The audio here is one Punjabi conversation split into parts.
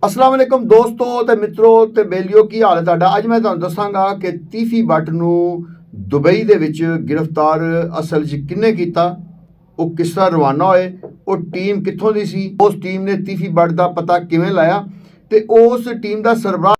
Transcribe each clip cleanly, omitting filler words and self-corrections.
अस्सलाम वालेकुम दोस्तों ते मित्रों ते बेलियो की हाल है तुहाडा। अज मैं तुहानूं दसांगा कि तीफी बट नूं दुबई दे विच गिरफ्तार असल च किन्ने कीता, ਉਹ किस तरह रवाना होए, ਉਹ टीम कित्थों दी सी, उस टीम ने तीफी बट दा पता किवें लाया ते उस टीम दा सरबराह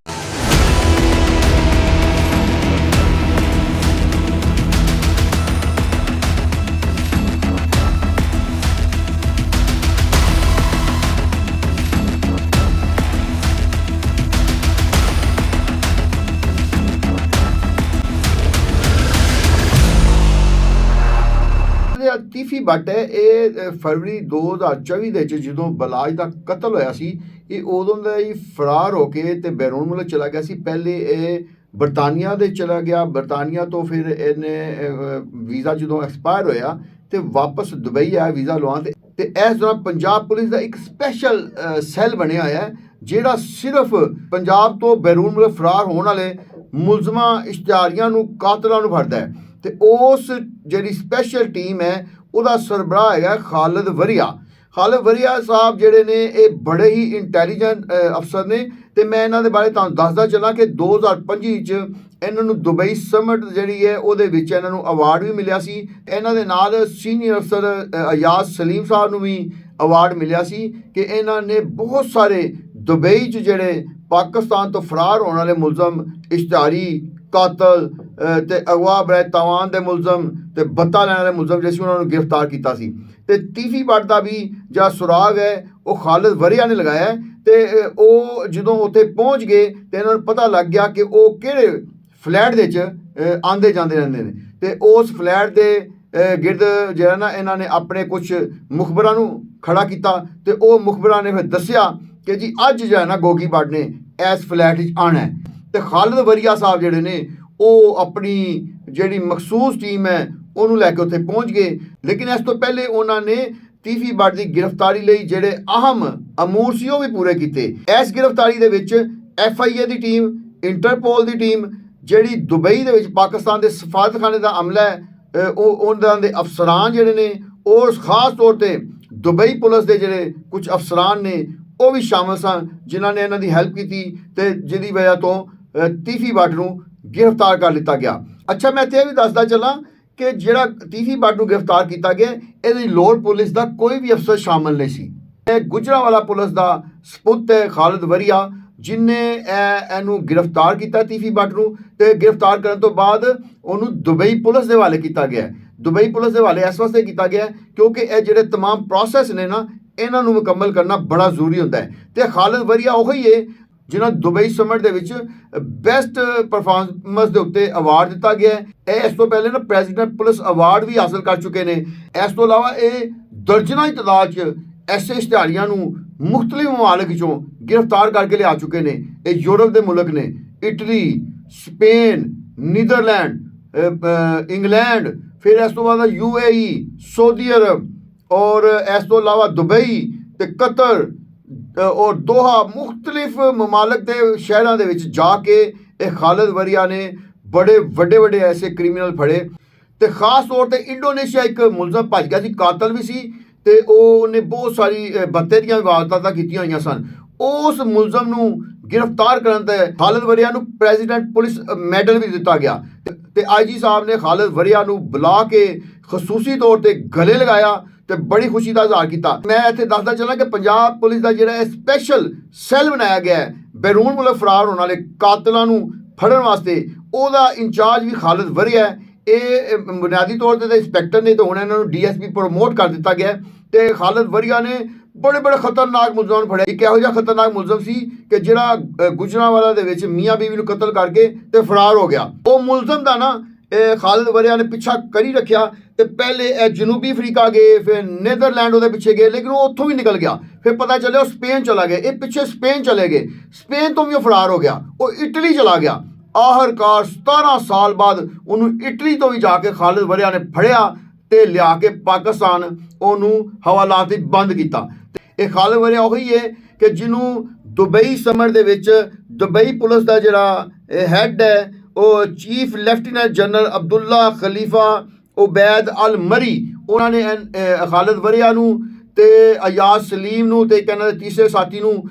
तीफी बट है ये फरवरी 2024 ਦੇ ਵਿੱਚ ਜਦੋਂ ਬਲਾਜ ਦਾ ਕਤਲ ਹੋਇਆ ਸੀ ਇਹ ਉਦੋਂ ਦਾ ਹੀ ਫਰਾਰ ਹੋ ਕੇ ਤੇ ਬੈਰੂਨ ਮੁਲਕ ਚਲਾ ਗਿਆ ਸੀ। ਪਹਿਲੇ ਇਹ ਬਰਤਾਨੀਆ ਦੇ ਚਲਾ ਗਿਆ, ਬਰਤਾਨੀਆ ਤੋਂ ਫਿਰ ਇਹਨੇ ਵੀਜ਼ਾ ਜਦੋਂ ਐਕਸਪਾਇਰ ਹੋਇਆ ਤੇ ਵਾਪਸ ਦੁਬਈ ਆਇਆ ਵੀਜ਼ਾ ਲਵਾਉਣ ਤੇ ਇਸ ਦੌਰਾਨ ਪੰਜਾਬ ਪੁਲਿਸ ਦਾ ਇੱਕ ਸਪੈਸ਼ਲ ਸੈੱਲ ਬਣਿਆ ਹੋਇਆ ਹੈ ਜਿਹੜਾ ਸਿਰਫ ਪੰਜਾਬ ਤੋਂ ਬੈਰੂਨ ਮੁਲਕ ਫਰਾਰ ਹੋਣ ਵਾਲੇ ਮੁਲਜ਼ਮਾਂ ਇਸ਼ਤਿਹਾਰੀਆਂ ਨੂੰ ਕਾਤਲਾਂ ਨੂੰ ਫੜਦਾ ਹੈ ਤੇ ਉਸ ਜਿਹੜੀ ਸਪੈਸ਼ਲ ਟੀਮ ਹੈ ਉਹਦਾ ਸਰਬਰਾਹ ਹੈਗਾ ਖਾਲਿਦ ਵਰੀਆ। ਖਾਲਿਦ ਵਰੀਆ ਸਾਹਿਬ ਜਿਹੜੇ ਨੇ ਇਹ ਬੜੇ ਹੀ ਇੰਟੈਲੀਜੈਂਟ ਅਫਸਰ ਨੇ ਤੇ ਮੈਂ ਇਹਨਾਂ ਦੇ ਬਾਰੇ ਤੁਹਾਨੂੰ ਦੱਸਦਾ ਚੱਲਾਂ ਕਿ 2025 ਚ ਇਹਨਾਂ ਨੂੰ ਦੁਬਈ ਸਮਿਟ ਜਿਹੜੀ ਹੈ ਉਹਦੇ ਵਿੱਚ ਇਹਨਾਂ ਨੂੰ ਅਵਾਰਡ ਵੀ ਮਿਲਿਆ ਸੀ। ਇਹਨਾਂ ਦੇ ਨਾਲ ਸੀਨੀਅਰ ਅਫਸਰ ਅਯਾਜ਼ ਸਲੀਮ ਸਾਹਿਬ ਨੂੰ ਵੀ ਅਵਾਰਡ ਮਿਲਿਆ ਸੀ ਕਿ ਇਹਨਾਂ ਨੇ ਬਹੁਤ ਸਾਰੇ ਦੁਬਈ 'ਚ ਜਿਹੜੇ ਪਾਕਿਸਤਾਨ ਤੋਂ ਫਰਾਰ ਹੋਣ ਵਾਲੇ ਮੁਲਜ਼ਮ ਇਸ਼ਤਿਹਾਰੀ ਕਾਤਲ ਤੇ ਅਗਵਾ ਬਰੇ ਤਵਾਨ ਦੇ ਮੁਲਜ਼ਮ ਤੇ ਬੱਤਾ ਲੈਣ ਵਾਲੇ ਮੁਲਜ਼ਮ ਜਿਸ ਉਹਨਾਂ ਨੂੰ ਗ੍ਰਿਫਤਾਰ ਕੀਤਾ ਸੀ ਤੇ तीफी बट ਦਾ ਵੀ ਜਿਹੜਾ ਸੁਰਾਗ ਹੈ ਉਹ ਖਾਲਿਦ ਵਰੀਆ ਨੇ ਲਗਾਇਆ ਤੇ ਉਹ ਜਦੋਂ ਉੱਥੇ ਪਹੁੰਚ ਗਏ ਤੇ ਇਹਨਾਂ ਨੂੰ ਪਤਾ ਲੱਗ ਗਿਆ ਕਿ ਉਹ ਕਿਹੜੇ ਫਲੈਟ ਦੇ ਵਿੱਚ ਆਉਂਦੇ ਜਾਂਦੇ ਰਹਿੰਦੇ ਨੇ ਤੇ ਉਸ ਫਲੈਟ ਦੇ ਗਿਰਦ ਜਿਹੜਾ ਨਾ ਇਹਨਾਂ ਨੇ ਆਪਣੇ ਕੁਝ ਮੁਖਬਰਾਂ ਨੂੰ ਖੜਾ ਕੀਤਾ ਤੇ ਉਹ ਮੁਖਬਰਾਂ ਨੇ ਫਿਰ ਦੱਸਿਆ ਕਿ ਜੀ ਅੱਜ ਜਿਹੜਾ ਨਾ ਗੋਗੀ ਬਟ ਨੇ ਇਸ ਫਲੈਟ ਵਿੱਚ ਆਉਣਾ ਤੇ ਖਾਲਿਦ ਵਰੀਆ ਸਾਹਿਬ ਜਿਹੜੇ ਨੇ ਉਹ ਆਪਣੀ ਜਿਹੜੀ ਮਖਸੂਸ ਟੀਮ ਹੈ ਉਹਨੂੰ ਲੈ ਕੇ ਉੱਥੇ ਪਹੁੰਚ ਗਏ। ਲੇਕਿਨ ਇਸ ਤੋਂ ਪਹਿਲੇ ਉਹਨਾਂ ਨੇ तीफी बट ਦੀ ਗ੍ਰਿਫਤਾਰੀ ਲਈ ਜਿਹੜੇ ਅਹਿਮ ਅਮੂਰ ਸੀ ਉਹ ਵੀ ਪੂਰੇ ਕੀਤੇ। ਇਸ ਗ੍ਰਿਫਤਾਰੀ ਦੇ ਵਿੱਚ FIA ਦੀ ਟੀਮ, ਇੰਟਰਪੋਲ ਦੀ ਟੀਮ, ਜਿਹੜੀ ਦੁਬਈ ਦੇ ਵਿੱਚ ਪਾਕਿਸਤਾਨ ਦੇ ਸਫਾਰਤਖਾਨੇ ਦਾ ਅਮਲਾ ਹੈ ਉਹ ਉਹਨਾਂ ਦੇ ਅਫਸਰਾਨ ਜਿਹੜੇ ਨੇ ਔਰ ਖਾਸ ਤੌਰ ਤੇ ਦੁਬਈ ਪੁਲਿਸ ਦੇ ਜਿਹੜੇ ਕੁਝ ਅਫਸਰਾਨ ਨੇ ਉਹ ਵੀ ਸ਼ਾਮਲ ਸਨ ਜਿਨ੍ਹਾਂ ਨੇ ਇਹਨਾਂ ਦੀ ਹੈਲਪ ਕੀਤੀ ਤੇ ਜਿਹਦੀ ਵਜ੍ਹਾ ਤੋਂ तीफी बट ਨੂੰ गिरफ्तार कर लिता गया। अच्छा मैं इत्थे भी दसदा चला कि जिहड़ा तीफी बट ਨੂੰ गिरफ्तार किया गया ਇਹਦੀ लाहौर पुलिस ਦਾ कोई भी अफसर शामिल नहीं ਸੀ। ਇਹ ਗੁਜਰਾਂਵਾਲਾ ਪੁਲਿਸ ਦਾ ਸਪੁੱਤ ਹੈ ਖਾਲਿਦ ਵਰੀਆ ਜਿਨੇ ਇਹਨੂੰ गिरफ्तार ਕੀਤਾ तीफी बट ਨੂੰ ਤੇ गिरफ्तार ਕਰਨ ਤੋਂ ਬਾਅਦ ਉਹਨੂੰ ਦੁਬਈ ਪੁਲਿਸ ਦੇ ਹਵਾਲੇ ਕੀਤਾ ਗਿਆ। ਦੁਬਈ ਪੁਲਿਸ ਦੇ ਹਵਾਲੇ ਇਸ ਵਾਸਤੇ ਕੀਤਾ ਗਿਆ ਕਿਉਂਕਿ ਇਹ ਜਿਹੜੇ तमाम ਪ੍ਰੋਸੈਸ ਨੇ ਨਾ ਇਹਨਾਂ ਨੂੰ ਮੁਕੰਮਲ ਕਰਨਾ ਬੜਾ ਜ਼ਰੂਰੀ ਹੁੰਦਾ ਹੈ ਤੇ ਖਾਲਿਦ ਵਰੀਆ ਉਹੀ ਹੈ ਜਿਨ੍ਹਾਂ ਦੁਬਈ ਸਮਿਟ ਦੇ ਵਿੱਚ ਬੈਸਟ ਪਰਫਾਰਮੈਂਸ ਦੇ ਉੱਤੇ ਅਵਾਰਡ ਦਿੱਤਾ ਗਿਆ ਹੈ। ਇਹ ਇਸ ਤੋਂ ਪਹਿਲੇ ਨਾ ਪ੍ਰੈਜ਼ੀਡੈਂਟ ਪੁਲਿਸ ਅਵਾਰਡ ਵੀ ਹਾਸਲ ਕਰ ਚੁੱਕੇ ਨੇ। ਇਸ ਤੋਂ ਇਲਾਵਾ ਇਹ ਦਰਜਨਾਂ ਦੀ ਤਾਦਾਦ 'ਚ ਐਸੇ ਇਸ਼ਤਿਹਾਰੀਆਂ ਨੂੰ ਮੁਖਤਲਿਫ ਮਮਾਲਿਕ 'ਚੋਂ ਗ੍ਰਿਫਤਾਰ ਕਰਕੇ ਲਿਆ ਚੁੱਕੇ ਨੇ। ਇਹ ਯੂਰਪ ਦੇ ਮੁਲਕ ਨੇ, ਇਟਲੀ, ਸਪੇਨ, ਨੀਦਰਲੈਂਡ, ਇੰਗਲੈਂਡ, ਫਿਰ ਇਸ ਤੋਂ ਬਾਅਦ UAE, ਸਊਦੀ ਅਰਬ ਔਰ ਇਸ ਤੋਂ ਇਲਾਵਾ ਦੁਬਈ ਤੇ ਕਤਰ और दोहा मुख्तलिफ ममालिक के शहरों के जाके खालिद वरीया ने बड़े वड्डे वड्डे ऐसे क्रिमिनल फड़े तो खास तौर पर इंडोनेशिया एक मुलजम भज गया सी, कातल भी सी ते उन्हें बहुत सारी बत्ते दी वारदातां कीतियां होईयां सन। उस मुलजम नूं गिरफ्तार करन ते खालिद वरीया नूं प्रेजिडेंट पुलिस मैडल भी दिता गया ते IG साहब ने खालिद वरीया नूं बुला के खसूसी तौर पर गले लगाया ਤੇ ਬੜੀ ਖੁਸ਼ੀ ਦਾ ਇਜ਼ਹਾਰ ਕੀਤਾ। ਮੈਂ ਇੱਥੇ ਦੱਸਦਾ ਚੱਲਾਂ ਕਿ ਪੰਜਾਬ ਪੁਲਿਸ ਦਾ ਜਿਹੜਾ ਸਪੈਸ਼ਲ ਸੈੱਲ ਬਣਾਇਆ ਗਿਆ ਹੈ ਬੈਰੂਨ ਮੁਲਕ ਫਰਾਰ ਹੋਣ ਵਾਲੇ ਕਾਤਲਾਂ ਨੂੰ ਫੜਨ ਵਾਸਤੇ ਉਹਦਾ ਇੰਚਾਰਜ ਵੀ ਖਾਲਿਦ ਵਰੀਆ ਹੈ। ਇਹ ਬੁਨਿਆਦੀ ਤੌਰ ਤੇ ਇੰਸਪੈਕਟਰ ਨੇ ਤੇ ਹੁਣ ਇਹਨਾਂ ਨੂੰ DSP ਪ੍ਰਮੋਟ ਕਰ ਦਿੱਤਾ ਗਿਆ ਤੇ ਖਾਲਿਦ ਵਰੀਆ ਨੇ ਬੜੇ ਖਤਰਨਾਕ ਮੁਲਜ਼ਮਾਂ ਨੂੰ ਫੜਿਆ। ਇੱਕ ਇਹੋ ਜਿਹਾ ਖਤਰਨਾਕ ਮੁਲਜ਼ਮ ਸੀ ਕਿ ਜਿਹੜਾ ਗੁਜਰਾਂਵਾਲਾ ਦੇ ਵਿੱਚ ਮੀਆਂ ਬੀਵੀ ਨੂੰ ਕਤਲ ਕਰਕੇ ਤੇ ਫਰਾਰ ਹੋ ਗਿਆ। ਉਹ ਮੁਲਜ਼ਮ ਦਾ ਨਾ ਖਾਲਿਦ ਵਰੀਆ ਨੇ ਪਿੱਛਾ ਕਰੀ ਰੱਖਿਆ ਤੇ ਪਹਿਲੇ ਇਹ ਜਨੂਬੀ ਅਫਰੀਕਾ ਗਏ, ਫਿਰ ਨੀਦਰਲੈਂਡ ਉਹਦੇ ਪਿੱਛੇ ਗਏ ਲੇਕਿਨ ਉਹ ਉੱਥੋਂ ਵੀ ਨਿਕਲ ਗਿਆ। ਫਿਰ ਪਤਾ ਚੱਲਿਆ ਉਹ ਸਪੇਨ ਚਲਾ ਗਿਆ, ਇਹ ਪਿੱਛੇ ਸਪੇਨ ਚਲੇ ਗਏ, ਸਪੇਨ ਤੋਂ ਵੀ ਉਹ ਫਰਾਰ ਹੋ ਗਿਆ, ਉਹ ਇਟਲੀ ਚਲਾ ਗਿਆ। ਆਖਰਕਾਰ 17 ਸਾਲ ਬਾਅਦ ਉਹਨੂੰ ਇਟਲੀ ਤੋਂ ਵੀ ਜਾ ਕੇ ਖਾਲਿਦ ਵਰੀਆ ਨੇ ਫੜਿਆ ਤੇ ਲਿਆ ਕੇ ਪਾਕਿਸਤਾਨ ਉਹਨੂੰ ਹਵਾਲਾਤ ਵਿੱਚ ਬੰਦ ਕੀਤਾ। ਇਹ ਖਾਲਿਦ ਵਰੀਆ ਉਹੀ ਹੈ ਕਿ ਜਿਹਨੂੰ ਦੁਬਈ ਸਮਿਟ ਦੇ ਵਿੱਚ ਦੁਬਈ ਪੁਲਿਸ ਦਾ ਜਿਹੜਾ ਹੈੱਡ ਹੈ ਉਹ chief lieutenant general Abdullah Khalifa Obaid Al Marri ਉਹਨਾਂ ਨੇ ਖਾਲਿਦ ਵਰੀਆ ਨੂੰ ਤੇ ਅਯਾਜ਼ ਸਲੀਮ ਨੂੰ ਤੇ ਇਹਨਾਂ ਦੇ ਤੀਸਰੇ ਸਾਥੀ ਨੂੰ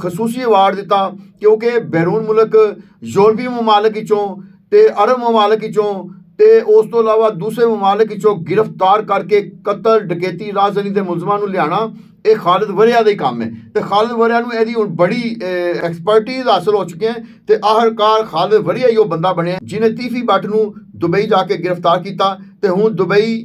ਖਸੂਸੀ ਅਵਾਰਡ ਦਿੱਤਾ, ਕਿਉਂਕਿ ਬੈਰੂਨ ਮੁਲਕ ਯੂਰਪੀ ਮਮਾਲਕ ਵਿੱਚੋਂ ਤੇ ਅਰਬ ਮਮਾਲਕ ਵਿੱਚੋਂ ਤੇ ਉਸ ਤੋਂ ਇਲਾਵਾ ਦੂਸਰੇ ਮਮਾਲਕ ਵਿੱਚੋਂ ਗ੍ਰਿਫਤਾਰ ਕਰਕੇ ਕਤਲ ਡਕੈਤੀ ਰਾਜਧਾਨੀ ਦੇ ਮੁਲਜ਼ਮਾਂ ਨੂੰ ਲਿਆਉਣਾ ਇਹ ਖਾਲਿਦ ਵਰਿਆ ਦਾ ਹੀ ਕੰਮ ਹੈ। ਤੇ ਖਾਲਿਦ ਵਰਿਆ ਨੂੰ ਇਹਦੀ ਹੁਣ ਬੜੀ ਐਕਸਪਰਟੀਜ਼ ਹਾਸਲ ਹੋ ਚੁੱਕੀ ਹੈ ਤੇ ਆਖਰਕਾਰ ਖਾਲਿਦ ਵਰਿਆ ਹੀ ਉਹ ਬੰਦਾ ਬਣਿਆ ਜਿਹਨੇ ਤੀਫੀ ਬੱਟ ਨੂੰ ਦੁਬਈ ਜਾ ਕੇ ਗ੍ਰਿਫਤਾਰ ਕੀਤਾ ਤੇ ਹੁਣ ਦੁਬਈ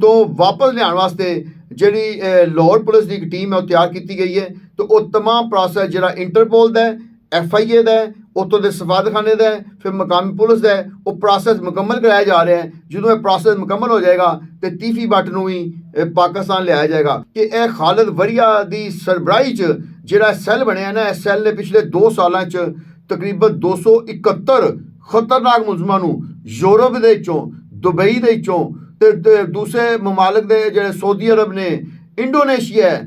ਤੋਂ ਵਾਪਸ ਲਿਆਉਣ ਵਾਸਤੇ ਜਿਹੜੀ ਲਾਹੌਰ ਪੁਲਿਸ ਦੀ ਇੱਕ ਟੀਮ ਹੈ ਉਹ ਤਿਆਰ ਕੀਤੀ ਗਈ ਹੈ। ਤੇ ਉਹ ਤਮਾਮ ਪ੍ਰੋਸੈਸ ਜਿਹੜਾ ਇੰਟਰਪੋਲ ਦਾ ਹੈ, FIA ਦਾ ਹੈ, ਉੱਥੋਂ ਦੇ ਸਫਾਰਤਖਾਨੇ ਦਾ ਹੈ, ਫਿਰ ਮਕਾਮੀ ਪੁਲਿਸ ਦਾ ਹੈ, ਉਹ ਪ੍ਰੋਸੈਸ ਮੁਕੰਮਲ ਕਰਾਇਆ ਜਾ ਰਿਹਾ ਹੈ। ਜਦੋਂ ਇਹ ਪ੍ਰੋਸੈਸ ਮੁਕੰਮਲ ਹੋ ਜਾਏਗਾ ਤੇ ਤੀਫੀ ਬੱਟ ਨੂੰ ਵੀ ਪਾਕਿਸਤਾਨ ਲਿਆਇਆ ਜਾਏਗਾ। ਕਿ ਇਹ ਖਾਲਿਦ ਵਰਿਆ ਦੀ ਸਰਬਰਾਹੀ 'ਚ ਜਿਹੜਾ ਸੈੱਲ ਬਣਿਆ ਨਾ, ਇਸ ਸੈੱਲ ਨੇ ਪਿਛਲੇ 2 ਸਾਲਾਂ 'ਚ ਤਕਰੀਬਨ 271 ਖਤਰਨਾਕ ਮੁਲਜ਼ਮਾਂ ਨੂੰ ਯੂਰਪ ਦੇ ਵਿੱਚੋਂ, ਦੁਬਈ ਦੇ ਵਿੱਚੋਂ ਤੇ ਦੂਸਰੇ ਮਮਾਲਕ ਦੇ ਜਿਹੜੇ ਸਊਦੀ ਅਰਬ ਨੇ, ਇੰਡੋਨੇਸ਼ੀਆ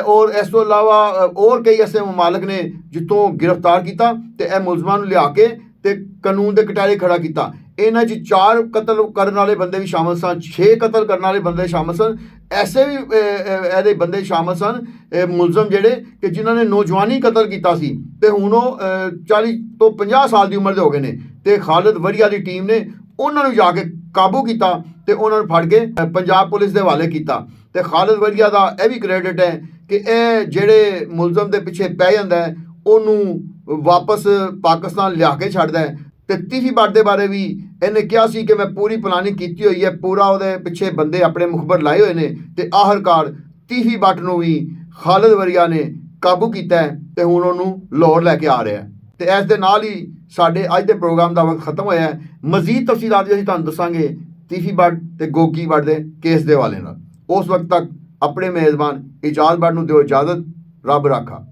ਔਰ ਇਸ ਤੋਂ ਇਲਾਵਾ ਹੋਰ ਕਈ ਐਸੇ ਮਮਾਲਕ ਨੇ ਜਿੱਥੋਂ ਗ੍ਰਿਫਤਾਰ ਕੀਤਾ ਤੇ ਇਹ ਮੁਲਜ਼ਮਾਂ ਨੂੰ ਲਿਆ ਕੇ ਤੇ ਕਾਨੂੰਨ ਦੇ ਕਟਾਰੇ ਖੜਾ ਕੀਤਾ। ਇਹਨਾਂ 'ਚ 4 ਕਤਲ ਕਰਨ ਵਾਲੇ ਬੰਦੇ ਵੀ ਸ਼ਾਮਲ ਸਨ, 6 ਕਤਲ ਕਰਨ ਵਾਲੇ ਬੰਦੇ ਸ਼ਾਮਲ ਸਨ। ਐਸੇ ਵੀ ਇਹਦੇ ਬੰਦੇ ਸ਼ਾਮਲ ਸਨ ਮੁਲਜ਼ਮ ਜਿਹੜੇ ਕਿ ਜਿਨ੍ਹਾਂ ਨੇ ਨੌਜਵਾਨੀ ਕਤਲ ਕੀਤਾ ਸੀ ਤੇ ਹੁਣ ਉਹ 40 ਤੋਂ 50 ਸਾਲ ਦੀ ਉਮਰ ਦੇ ਹੋ ਗਏ ਨੇ। ਤੇ ਖਾਲਿਦ ਵਰਿਆ ਦੀ ਟੀਮ ਨੇ ਉਹਨਾਂ ਨੂੰ ਜਾ ਕੇ ਕਾਬੂ ਕੀਤਾ ਤੇ ਉਹਨਾਂ ਨੂੰ ਫੜ ਕੇ ਪੰਜਾਬ ਪੁਲਿਸ ਦੇ ਹਵਾਲੇ ਕੀਤਾ। ਤੇ ਖਾਲਿਦ ਵਰਿਆ ਦਾ ਇਹ ਵੀ ਕ੍ਰੈਡਿਟ ਹੈ ਕਿ ਇਹ ਜਿਹੜੇ ਮੁਲਜ਼ਮ ਦੇ ਪਿੱਛੇ ਪੈ ਜਾਂਦਾ ਹੈ ਉਹਨੂੰ ਵਾਪਸ ਪਾਕਿਸਤਾਨ ਲਿਆ ਕੇ ਛੱਡਦਾ ਹੈ। ਤੇ ਤੀਫੀ ਬੱਟ ਦੇ ਬਾਰੇ ਵੀ ਇਹਨੇ ਕਿਹਾ ਸੀ ਕਿ ਮੈਂ ਪੂਰੀ ਪਲਾਨਿੰਗ ਕੀਤੀ ਹੋਈ ਹੈ, ਪੂਰਾ ਉਹਦੇ ਪਿੱਛੇ ਬੰਦੇ ਆਪਣੇ ਮੁਖਬਰ ਲਾਏ ਹੋਏ ਨੇ। ਤੇ ਆਖਰਕਾਰ ਤੀਫੀ ਬੱਟ ਨੂੰ ਵੀ ਖਾਲਿਦ ਵਰਿਆ ਨੇ ਕਾਬੂ ਕੀਤਾ ਹੈ ਤੇ ਹੁਣ ਉਹਨੂੰ ਲਾਹੌਰ ਲੈ ਕੇ ਆ ਰਿਹਾ ਹੈ। ਤੇ ਇਸ ਦੇ ਨਾਲ ਹੀ ਸਾਡੇ ਅੱਜ ਦੇ ਪ੍ਰੋਗਰਾਮ ਦਾ ਵਕਤ ਖਤਮ ਹੋਇਆ ਹੈ। ਮਜ਼ੀਦ ਤਫਸੀਲਾਤ ਅਸੀਂ ਤੁਹਾਨੂੰ ਦੱਸਾਂਗੇ ਤੀਫੀ ਬੱਟ ਤੇ ਗੋਗੀ ਬੱਟ ਦੇ ਕੇਸ ਦੇ ਹਵਾਲੇ ਨਾਲ। ਉਸ ਵਕਤ ਤੱਕ ਆਪਣੇ ਮੇਜ਼ਬਾਨ ਇਜਾਜ਼ ਬੱਟ ਨੂੰ ਦਿਓ ਇਜਾਜ਼ਤ। ਰੱਬ ਰਾਖਾ।